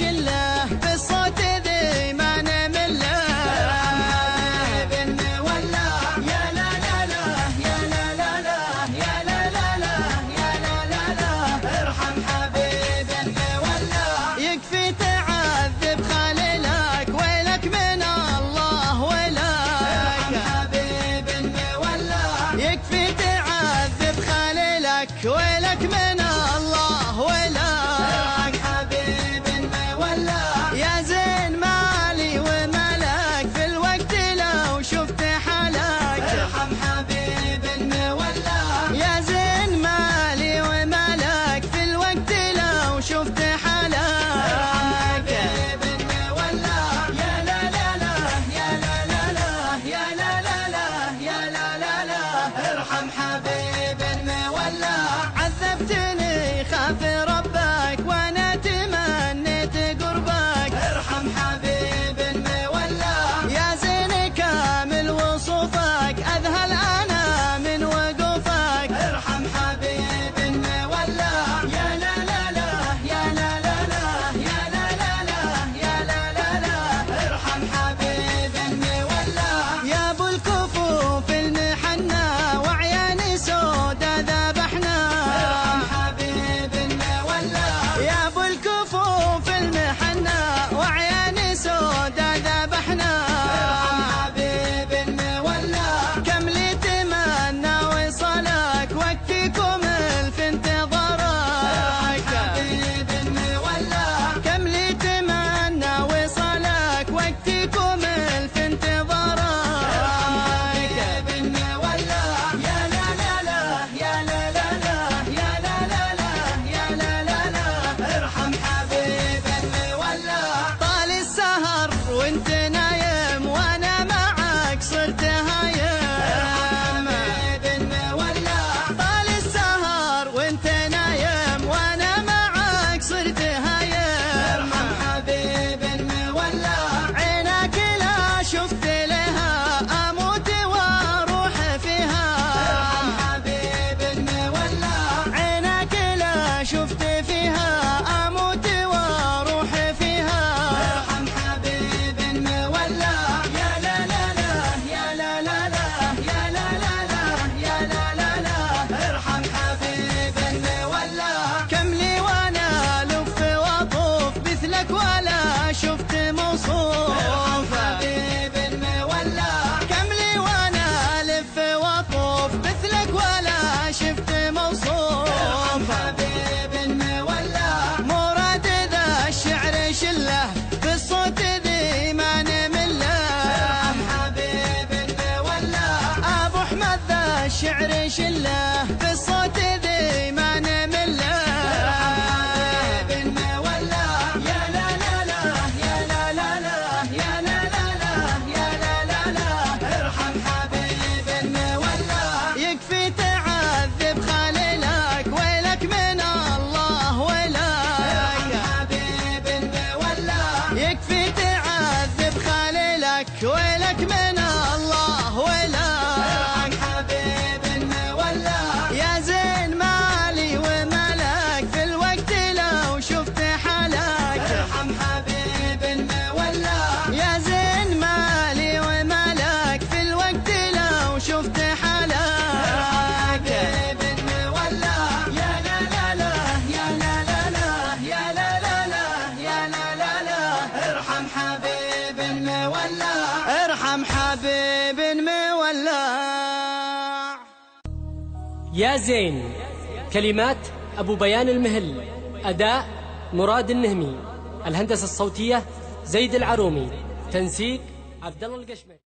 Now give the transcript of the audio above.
شله بالصوت ذي ما نمل له. يا لا لا لا يا لا لا لا يا لا لا لا يا لا لا لا ارحم حبيب المولى. يكفي تعذب خليلك ويلك من الله ولك. ارحم حبيب المولى. يكفي تعذب خليلك ويلك من الله ولك. حبيب المولى. يا زين مالي وملك في الوقت لو شفت حالك. ارحم حبيب المولى. يا زين مالي وملك في الوقت لو شفت حالك. ارحم حبيب المولى. يا لا لا لا يا لا لا لا يا لا لا لا يا لا لا لا ارحم حبيب المولى. عذبتني خاف ربك وانا تمنيت قربك. ارحم حبيب المولى. يا زين كامل وصوفك اذهل انا من وقوفك. ارحم حبيب المولى. يا لا لا لا يا لا لا لا يا لا لا لا يا لا لا لا ارحم حبيب المولى. يا ابو الكفوف المحنى وعياني سودا ذبحنا. ارحم حبيب المولى. يا ابو الكفوف المحنى وعياني سودا ذبحنا. ارحم حبيب المولى. كم لي تمنى وصلك وقتكم الف انتظارك. ارحم حبيب المولى. كم لي تمنى وصلك وقتكم الف انتظارك. ارحم حبيب المولى. يا لا لا لا يا لا لا لا يا لا لا لا يا لا لا لا ارحم حبيب المولى. طال السهر وانت نايم وانا معك صرت هايم. حبيب المولى. طال السهر وانت نايم وانا معك صرت هايم. ارحم حبيب المولى. عينك لا شفت لها اموت واروح فيها. ارحم حبيب المولى. عينك لا شفت فيها اموت واروح فيها. ارحم حبيب المولى. يا لا لا لا يا لا لا لا يا لا لا لا يا لا لا لا ارحم حبيب المولى. كم لي وانا لف واطوف مثلك ولا شفت موصوف. ارحم حبيب المولى. كم لي وانا الف واطوف مثلك ولا شفت موصوف. ارحم حبيب المولى. مراد ذا الشعر شله بالصوت ذي ما نمل له. ارحم حبيب المولى. ابو احمد ذا الشعر شله بالصوت ذي ما نمل له. ارحم حبيب المولى. يا لا لا لا يا لا لا لا يا لا لا لا يا لا لا لا ارحم حبيب المولى. يكفي تعذب خليلك ويلك من الله ولك. حبيب المولى. يكفي تعذب خليلك ويلك من الله ولك. ارحم حبيب المولى. يا زين مالي وملك في الوقت لو شفت حالك. ارحم حبيب المولى. يا زين مالي وملك في الوقت لو شفت حالك. ارحم حبيب المولى. يا لا لا لا يا لا لا لا يا لا لا لا يا لا لا لا ارحم حبيب المولى. ارحم حبيب المولى. يا زين. كلمات أبو بيان المهل. أداء مراد النهمي. الهندسة الصوتية زيد العرومي. تنسيق عبد الله القشمي.